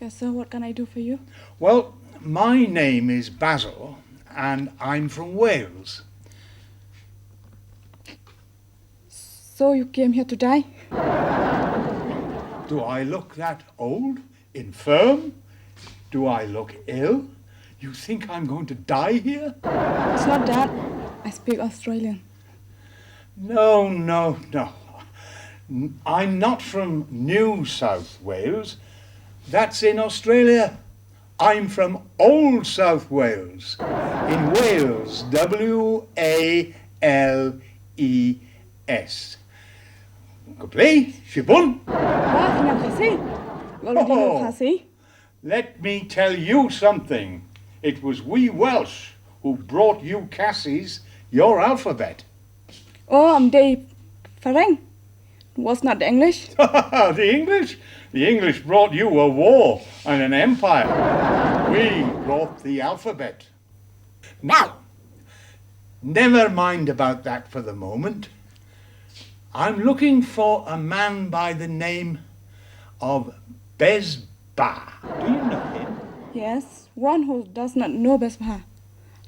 Yes, sir. What can I do for you? Well, my name is Basil, and I'm from Wales. So you came here to die? Do I look that old? Infirm? Do I look ill? You think I'm going to die here? It's not that. I speak Australian. No, no, no. I'm not from New South Wales. That's in Australia. I'm from Old South Wales. In Wales, Wales. Good play, Shibun. Wah, Hinam Khasi. You already know Khasi. Let me tell you something. It was we Welsh who brought you Cassies your alphabet. Oh, I'm Dave Farang. Was not the English? The English? The English brought you a war and an empire. We brought the alphabet. Now, never mind about that for the moment. I'm looking for a man by the name of Besbha. Do you know him? Yes, one who does not know Besbha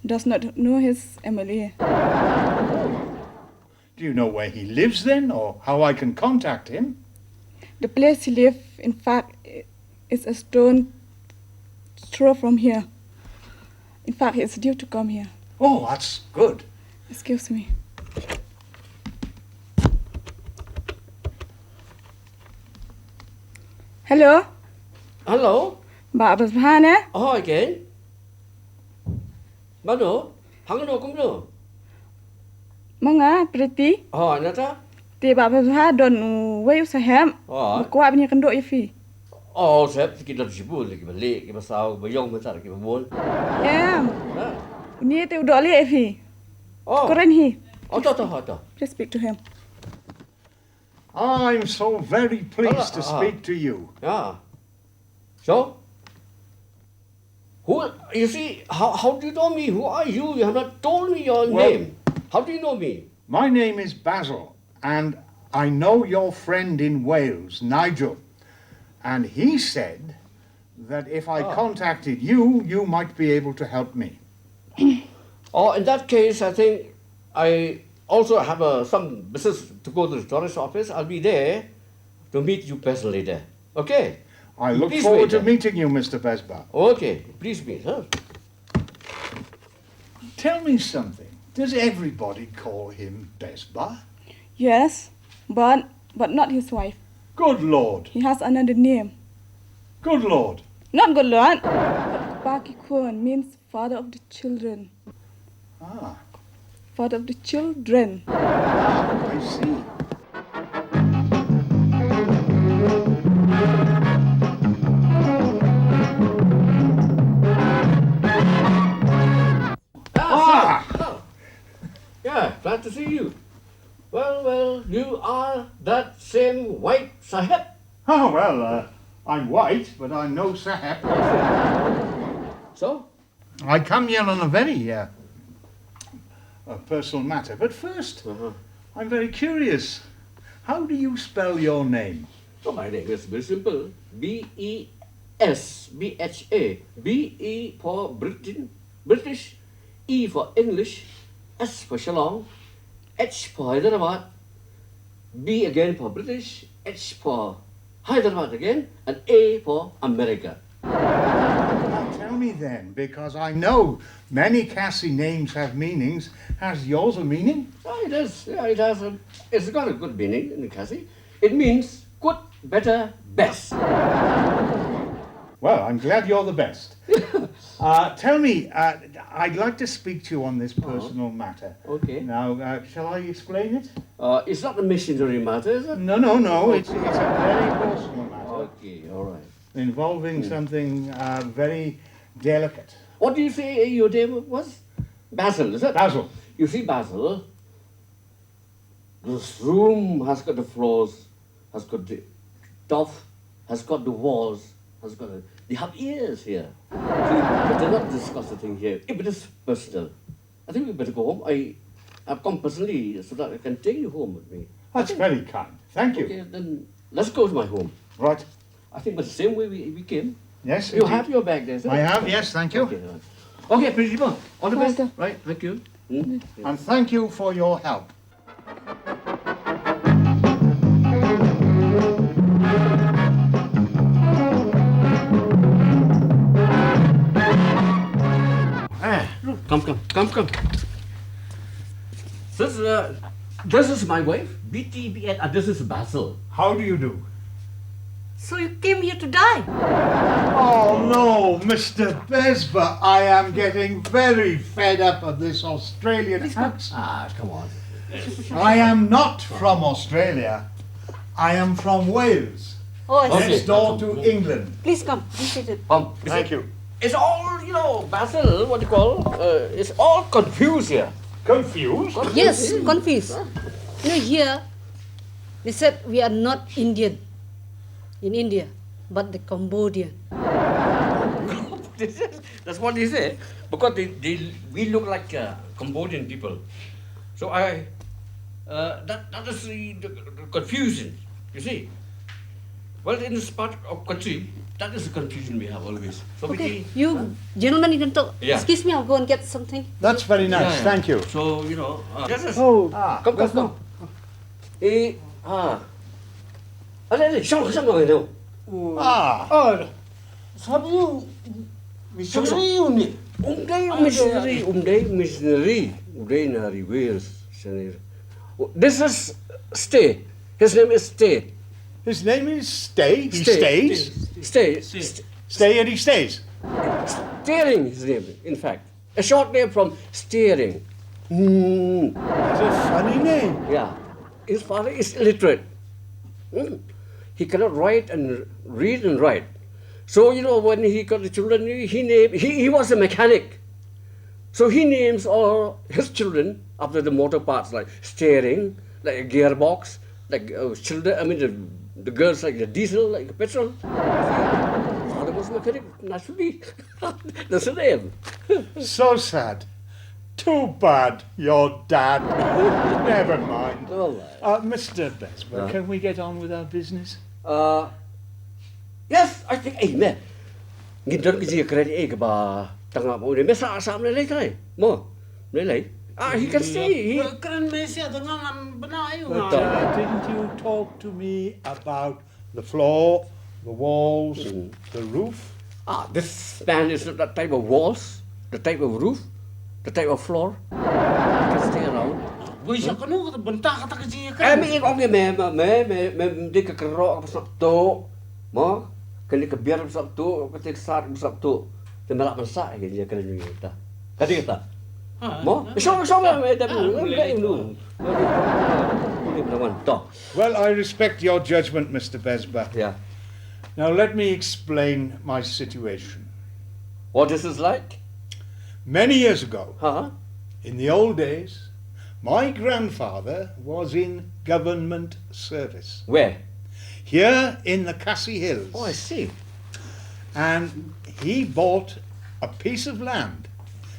does not know his MLA. Do you know where he lives then, or how I can contact him? The place he lives, in fact, is a stone throw from here. In fact, he is due to come here. Oh, that's good. Excuse me. Hello, Hello? Bà Besbha nè. Oh, again? Mano? Hangano kumno? Mga Biti. Oh, anata? Ti Bà Besbha don wayu sahem. Oh. Bakwa bini kendo ifi. Oh, sep, kita disibul lagi balik, kita saw, bayong bentar, kita bol. Em, Ha? ni ti udah li ifi. Oh. Koren hi. Oh, toh. Please speak to him. I'm so very pleased to Ah. speak to you. Yeah. So? Who, you see, how do you know me? Who are you? You have not told me your Well- name. How do you know me? My name is Basil, and I know your friend in Wales, Nigel. And he said that if I contacted you, you might be able to help me. Oh, in that case, I think I also have some business to go to the tourist office. I'll be there to meet you personally there. Okay? I look Please forward wait to then. meeting you, Mr. Besbha. Okay, please meet, huh? Tell me something. Does everybody call him Besbha? Yes, but not his wife. Good Lord. He has another name. Good Lord. Not good Lord. But Pakikun means father of the children. Ah, Father of the children. I see. Ah! Oh. Yeah, glad to see you. Well, you are that same white Sahib. Oh, well, I'm white, but I'm no sahib. So? I come here on a very personal matter. But first, I'm very curious. How do you spell your name? Oh, my name is very simple. B-E-S-B-H-A. B-E for British, E for English, S for Shillong, H for Hyderabad, B again for British, H for Hyderabad again, and A for America. Now tell me then, because I know many Cassie names have meanings. Has yours a meaning? Oh, it is. Yeah, it has. It's got a good meaning in Kasi. It means good, better, best. Well, I'm glad you're the best. Tell me, I'd like to speak to you on this personal matter. Okay. Now, shall I explain it? It's not a missionary matter, is it? No. It's a very personal matter Okay, all right. involving something very delicate. What do you say your name was? Basil, is it? Basil. You see, Basil, this room has got the floors, has got the top, has got the walls, has got the... They have ears here. See, but they're not discuss the thing here. If it is personal, I think we better go home. I've come personally so that I can take you home with me. That's very kind. Thank you. Okay, then let's go to my home. Right. I think by the same way we came. Yes, You indeed. have your bag there, sir? I have, yes, thank you. Okay, okay, Principal. All the best. Welcome. Right, thank you. And thank you for your help. Come. This is my wife, Biti, and this is Basil. How do you do? So you came here to die? Oh no, Mr. Besbha, I am getting very fed up of this Australian accent. Ah, come on. I am not from Australia. I am from Wales, Oh, I see. next door to England. Please come. Be seated. Thank you. It's all, Basil, what do you call, it's all confused here. Confused? Yes, confused. Here, they said we are not Indian in India, but the Cambodian. That's what they say. Because we look like Cambodian people. So that is the confusion, you see. Well, in this part of country, that is the confusion we have always. So Okay, you gentlemen, you can talk. Yeah. Excuse me, I'll go and get something. That's very nice, thank you. So, this is... Oh, Come. Xong rồi đâu. Sabi yung missionary yun eh. Missionary. Na reverse. This is Stay. His name is Stay. His name is Stay. He stays. Stay. Stay and he stays. Steering, his name, in fact. A short name from steering. It's a funny name. Yeah. His father is illiterate. He cannot write and read and write. So, when he got the children, he was a mechanic. So he names all his children after the motor parts, like steering, like a gearbox, like children, the girls like the diesel, like the petrol. Father was a mechanic, naturally. That's the name. So sad. Too bad, your dad. Never mind. All right. Mr. Besbha, can we get on with our business? Yes, I think, man. Ngindon cái gì cái này cái bà tanga mo ne sa sam le lai mo le lai. He can see. Keren Malaysia tu ngam benar ayu. Didn't you talk to me about the floor, the walls, the roof? This man is that type of walls, the type of roof, the type of floor. Can stay around. Bisa kanu kata bentah kata kerja Em kan. nghĩ ông mẹ đi cái rọ sập tổ, mà cái này cái biar sập tổ, cái sạt sập tổ, thì mà làm sao cái gì cái này ta, cái gì ta, mà xong mẹ đem luôn, Well, I respect your judgment, Mr. Besbha. Yeah. Now let me explain my situation. What this is like? Many years ago, Huh? in the old days, my grandfather was in government service Where? here in the Khasi Hills. Oh, I see. And he bought a piece of land.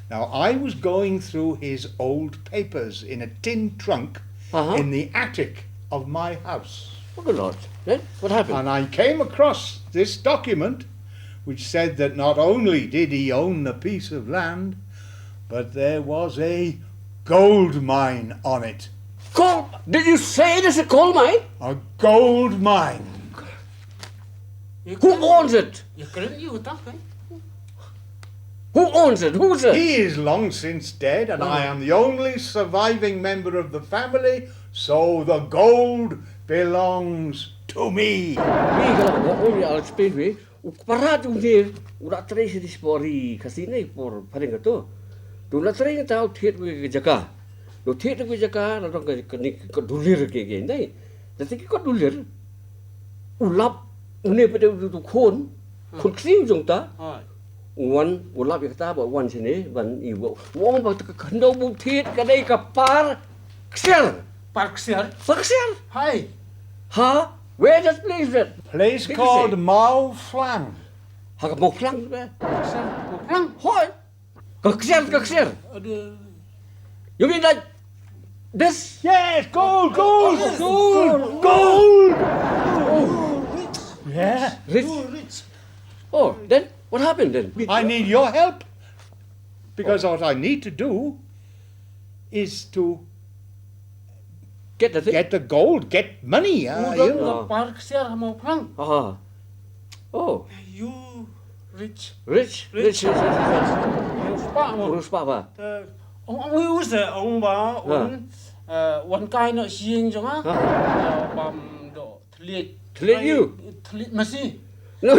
Now, I was going through his old papers in a tin trunk in the attic of my house. Oh, good Lord. Then what happened? And I came across this document which said that not only did he own the piece of land, but there was a gold mine on it. Coal? Did you say it is a coal mine? A gold mine. Who owns it? Ya keren you tak kan. Who owns it? Who's it? He is long since dead, and I am the only surviving member of the family, so the gold belongs to me. I'll explain to you. Parat unir, udah try si dispori kasine por paling itu. Dulu try tahu thiet gue jaka. Lo thiet gue jaka, lo ke dulir ke gini. Jadi kau dulir, ulap unir pada tu kon kriu jong ta. One ulap yang ta, one sini, one ibu. Wong bawa tu kandau bu thiet kadai kapar ksel. Parksiar. Hai. Ha? Where that place that? Place Did you called say? Mao Flang. Ha mau flang be? Lang. Hoi. Kaksir. Ada. You mean like this? Yes, gold. Gold. Yeah. Rich. Oh, then what happened then? I need your help. Because what I need to do is to Get the thing? get the gold, get money. Udang You know. the park siar mau perang. Oh, You rich. rich. Spa mau. Urus apa? Ông yêu sẽ ông bà one cái nó xiên cho á. Bầm độ liệt. Liệt you? Liệt mà gì? No.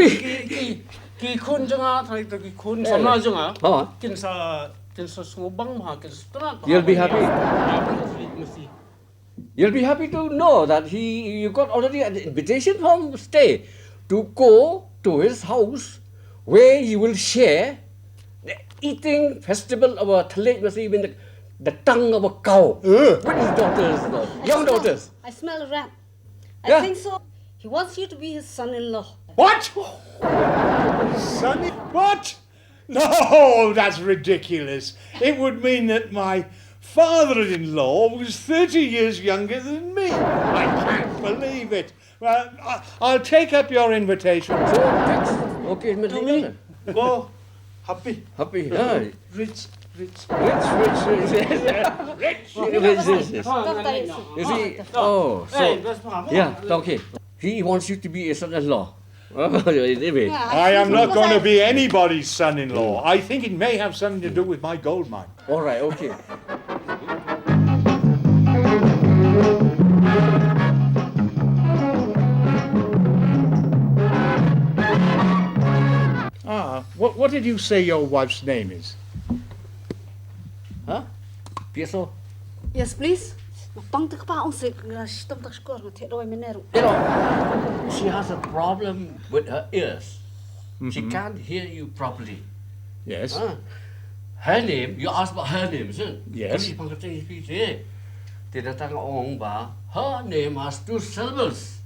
Ki khôn cho á, thay từ ki khôn sao nó cho á. Oh, Kin sa sumubang mà kin strat. You'll be happy. Liệt mà gì? you'll be happy to know that you got already an invitation from Stay to go to his house where you will share the eating festival of a Thalej Masi, even the tongue of a cow with his daughters, young daughters. I smell a rat. Yeah. I think so. He wants you to be his son-in-law. What? Sonny? What? No, that's ridiculous. It would mean that my father-in-law was 30 years younger than me. I can't believe it. Well, I'll take up your invitation. So, thanks. Okay, To me, go happy, Happy. Yeah. rich. Rich. Yes. You see, oh, Hey, so, that's my yeah, okay. He wants you to be a son-in-law. Anyway. I am not going to be anybody's son-in-law. I think it may have something to do with my gold mine. All right, okay. What did you say your wife's name is? Huh? Pieso? Yes, please. Pang tak pa ang sik stom tak skor ngat doi meneru. You know, she has a problem with her ears. She can't hear you properly. Yes. Her name, you asked about her name, isn't it? Yes. Her name has 2 syllables.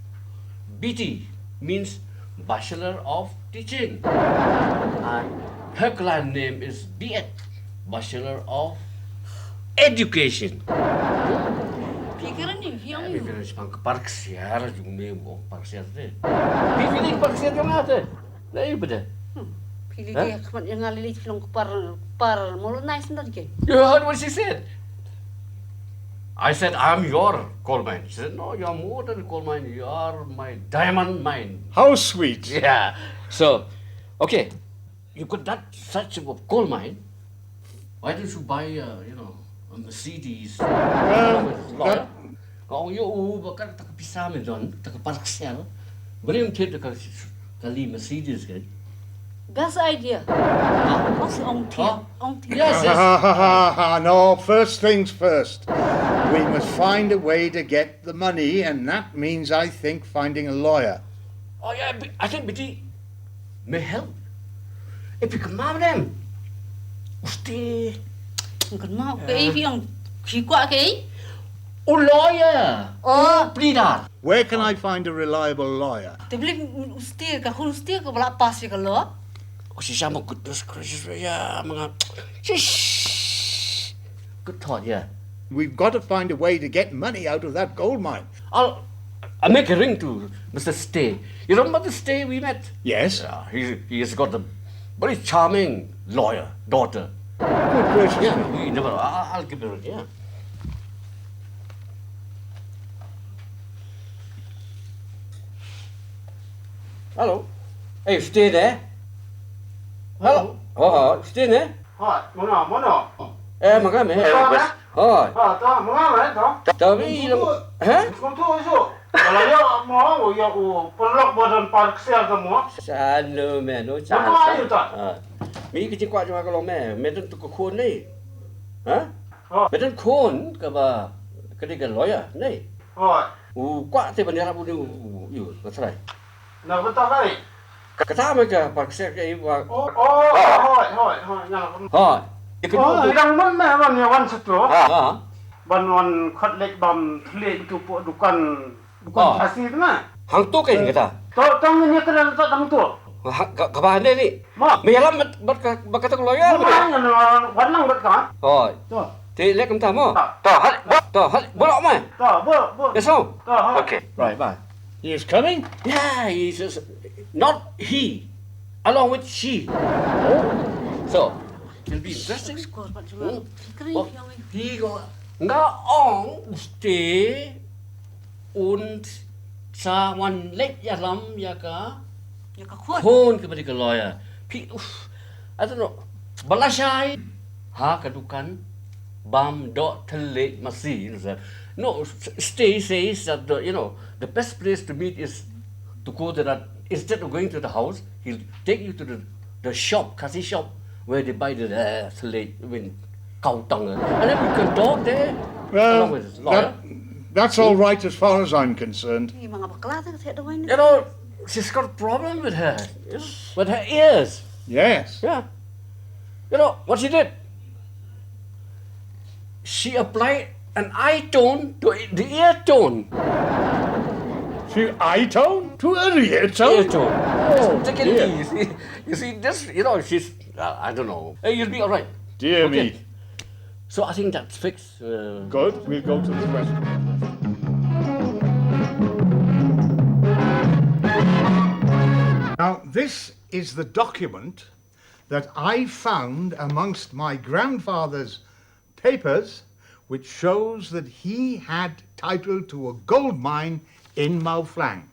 Biti means Bachelor of Teaching. And her clan name is Biet, Bachelor of Education. Pikiran ni, hiang ni. Bibir sepang keparksiar yung name ko parksiar te. Bibir parksiar yung ate. Na iba de. Pili dia kamat yang ngalilit film par mulut nice ndak ke. You heard what she said? I said, I'm your coal mine. She said, no, you're more than a coal mine. You are my diamond mine. How sweet. Yeah. So, okay, you got that such of a coal mine. Why don't you buy, a Mercedes? That- Kung yung bakal takapisa mo doon, takaparksel, bali yung tip kali Mercedes kan? Best idea. What's on tier? On tier. Yes, yes. No, first things first. We must find a way to get the money, and that means, I think, finding a lawyer. Oh yeah, I think Biti may help. If you come out them, usti, Kan mau ke yang kuat ke? lawyer, pleader. Where can I find a reliable lawyer? Tapi usti ka usti ka bala pas ka lo. Oh, si sama goodness gracious ya, mga, shh, good thought, yeah. We've got to find a way to get money out of that gold mine. I'll make a ring to Mr. Stay. You remember the Stay we met? Yes? Yeah, he's got a very charming lawyer daughter. Good gracious. Yeah, we never. I'll give her. Yeah. Hello. Hey, Stay there. Hello. Oh, Stay there. Hỏi, món Makan me. Oh, to, món đấy to. tapi hả? Không thôi chứ. Kalau ya mau ya pelak badan park siar semua. Sana me, no Apa ayo chance. tak? Mi kecil kuat cuma kalau me tu tu kekun ni. Hah? Oh. Me tu kun ke ba? Ketika lawyer ni. Hỏi, Kuat tu bendera pun you, that's right. nak betul kali. Kata mereka paksa ke ibu. Hỏi, nak. Ha. Ikut tu. Yang mana ban ya wan satu. Ha. Ban wan khot lek bam lek tu dukan Oh. asli tu mah. Hang tu kan kata. Tong ni kena tak tang tu. Kabar ni. Ma. Me yalam berkata lawyer. Mana wan nang bet kan? Oh. Tu. Ti lek kamu tahu? Tahu. Bolak mai. Tu, bo. Yes, so. Tu. Okay. Right, bye. He is coming? Yeah, he says, not he. along with she. Oh, so it'll be interesting. Oh, he go nga ong stay und sa one let ya lam ya ka khôn cái body lawyer. I don't know. Balashai ha kadukan bam dot tele masi. No, stay says that the best place to meet is to go to that. Instead of going to the house, he'll take you to the shop, kasi shop, where they buy the cow tongue, and then we can talk there. Along with his lawyer. That's all right as far as I'm concerned. She's got a problem with her ears. Yes. Yeah. What she did? She applied an eye tone to the ear tone. She eye tone to her ear tone? Ear tone. Oh, take it dear. easy. You see, this, she's, I don't know. You'll be all right. Dear Okay. me. So I think that's fixed. Good. We'll go to the question. Now, this is the document that I found amongst my grandfather's papers, which shows that he had title to a gold mine in Mau Flang.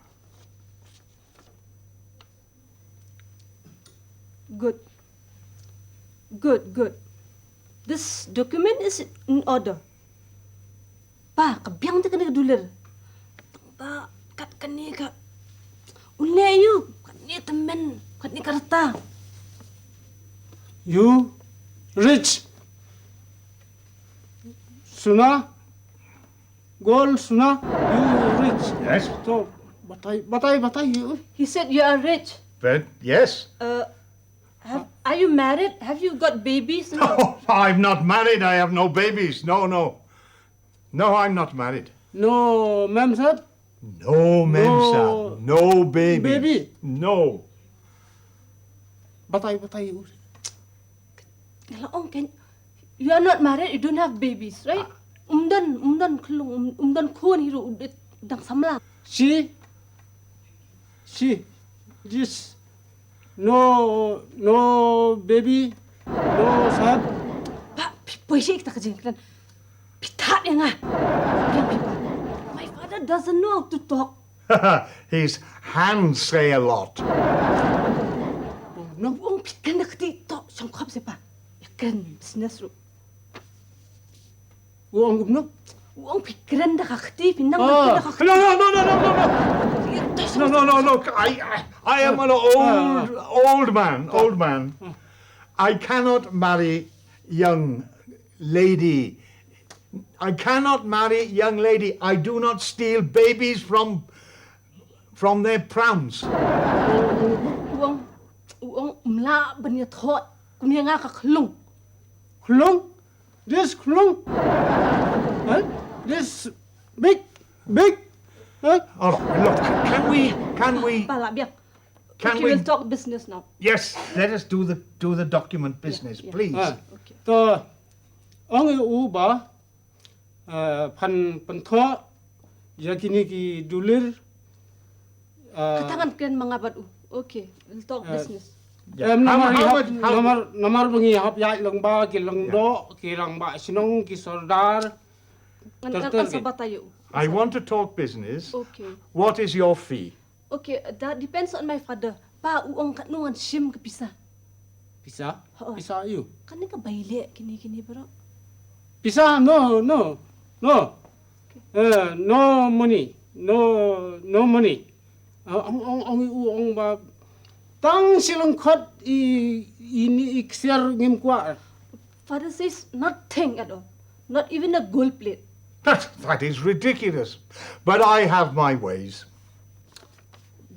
Good. Good. This document is in order. Pa, kabyang ta kani kadular. Pa, kat kani ka. Unayu, kani temen, kani karta. You rich. Suna. Gold suna. You rich. Yes. So, batai you. He said you are rich. But, yes. Are you married? Have you got babies? No, I'm not married. I have no babies. No. No, I'm not married. No, ma'am sir. No, Memsa. No babies. Baby? No. Batai you. You are not married, you don't have babies, right? Umdan khon hiru dang samla. She, this, no baby, no son. Pa, paisik tak jengklan. Pitat yang ah. My father doesn't know how to talk. His hands say a lot. No, uang pitkan dah keti talk sangkap siapa? Yakan business ru. Uang gumno. Uang pikiran dah keti pinang No. dah keti. No. I am an old man. I cannot marry young lady. I cannot marry young lady. I do not steal babies from their prams. Uang mla banya thot. Kunia ngah kaklung. Klung? This klung? Huh? This big? Huh? Oh, look, can we? Balak biak. Can Okay, we- we'll talk business now. Yes, let us do the document business, Yeah. please. Okay. To, ang u ba, pan tho, yakini ki dulir, Katangan kalian mengabat u. Okay, we'll talk business. Yeah. namar bengi hap ya lang ba, kilang do, kirang ba sinong, kisordar. Kan sabat ayo. I want to talk business. Okay. What is your fee? Okay, that depends on my father. Pa, uang kat nungan sim kepisah. Pisa? Oo. Pisa you. Kan ni ka baile kini bro. Pisa? No. No money. No money. Ang uong ba, tang silang kot ini iksir ngim kwa. Father says nothing at all. Not even a gold plate. That is ridiculous. But I have my ways.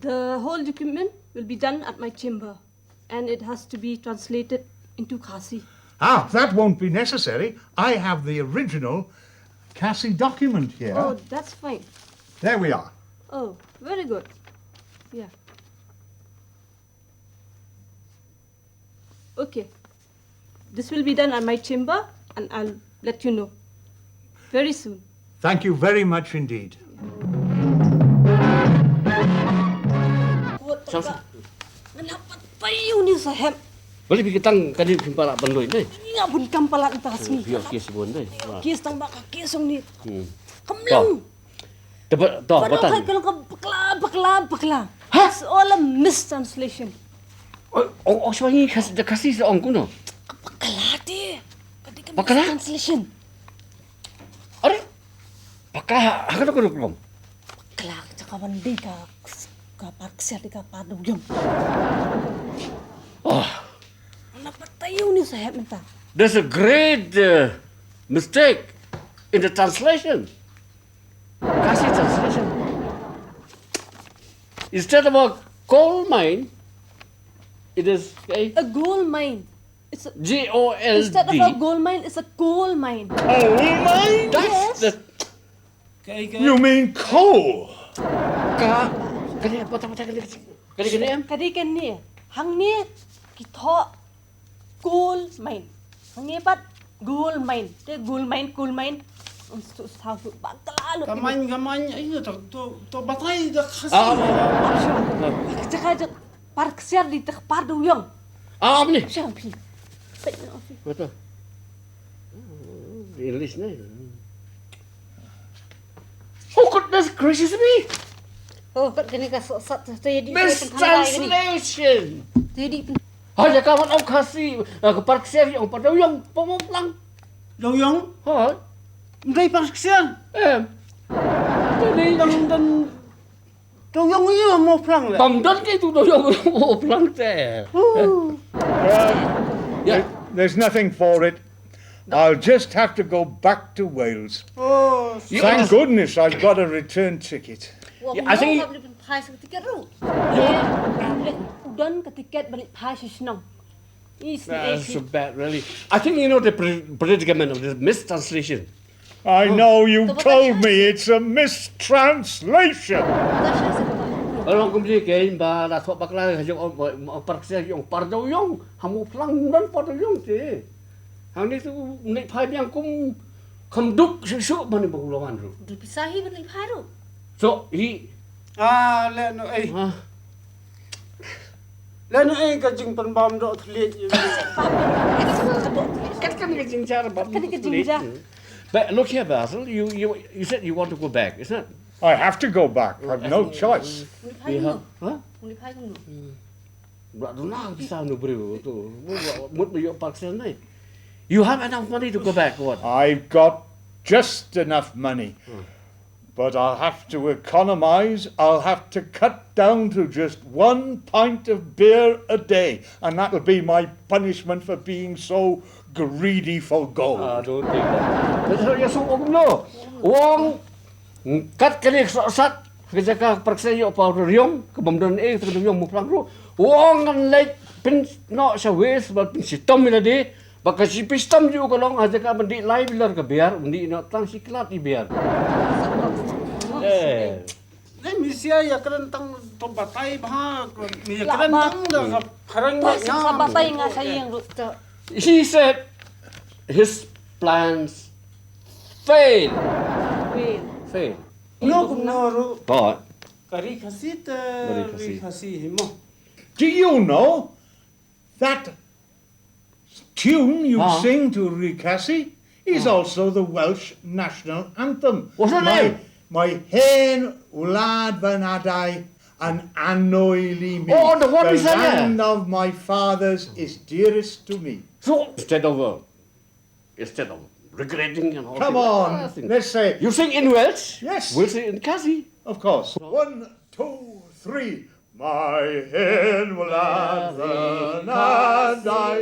The whole document will be done at my chamber. And it has to be translated into Khasi. That won't be necessary. I have the original Cassie document here. Oh, that's fine. There we are. Oh, very good. Yeah. Okay. This will be done at my chamber and I'll let you know very soon. Thank you very much indeed. tayo ni sahab. Boleh kita kadi pimpala bandoi deh. Nga bun kampala entah sini. Biar kes bon deh. Kies tang baka kiesong ni. Hmm. Kamlang. Dapat Padahal batan. kalau bakla. It's all a mistranslation. Oh, sebenarnya kasih seorang kuno. Bakla dia. Kadi ka Bakla? mistranslation. Ada? Pakah, akan aku belum. Bakla tsaka mandi ka parksel ka paduyong. Oh, Napatayo ni sahab entah. there's a great mistake in the translation. Kasih translation. Instead of a coal mine, it is a A gold mine. It's a, GOLD. instead of a gold mine, it's a coal mine. Coal mine? That's the You mean coal? kali apa kali em? Kadi kan ni, hang ni kita gold mine. Hang ni pat gold mine. Dia gold mine, coal mine. Untuk tahu bakal lu. Gaman iya to batai dah kasih. Cakap parksel di teh paduyong. Apa ni? Champi. Betul. English ni. Oh goodness gracious me! Oh, kat kini ka sat jadi Mistranslation! Jadi Hanya kawan aku kasih ke park servis yang pada yang pemoplang. Doyong, Ha? mulai parksian. Jadi Dan doyong iya mau pulang lah. bang dan itu dah yang pemoplang teh. There's nothing for it. I'll just have to go back to Wales. Oh, Thank goodness I've got a return ticket. Yeah, I think- price tiket tu. Udan ke tiket balik price senang. That's so bad, really. I think you know the predicament of this mistranslation. I know you Tapi told tak me it's a mistranslation. Orang kemudian kain ba dah thok bakla yang park servis yang pardo yang hamu plang dan pardo yang teh. Hang ni tu naik pai yang kum duk syuk mana bagulawan tu. Dipisahi balik baru. So he le no eh. Le no eh kajing penbam dok telit. kan kejinjar bab. Kan kejinjar. But look here, Basil. You said you want to go back, isn't it? I have to go back. I've no choice. Huh? Muli pai dulu. Buat tu nak bisa nu beri tu. Mut you park sel ni. You have enough money to go back, what? I've got just enough money. But I'll have to economize. I'll have to cut down to just 1 pint of beer a day. And that'll be my punishment for being so greedy for gold. Don't think that. Tapi ya so no. Wong kat kali sat kerja ka perksa yo pa riong ke bamdan tu riong mo plang ro. Wong kan like pin no sa wes ba pin sistem ila de. Baka si pistam ju ko long aja ka mandi lai bilar ka biar mandi no tang si klat di biar. Le misia ya kerentang to batai bah. Mi kerentang dah karang Pas nya. sa batay nga sa iyang ruto. He said his plans failed. Failed. No kumnoro. But Kari kasih Kari kasih. kasih mo. Do you know that tune you sing to Ricassi is also the Welsh national anthem? What's the name? My hen wlad fy nadau an annoyli mi. Oh, the one we The sang there. land of my fathers is dearest to me. so instead of regretting and all. Come on, let's say You sing in Welsh? Yes. We'll sing in Kasi. Of course. 1, 2, 3. My hen wlad fy nadau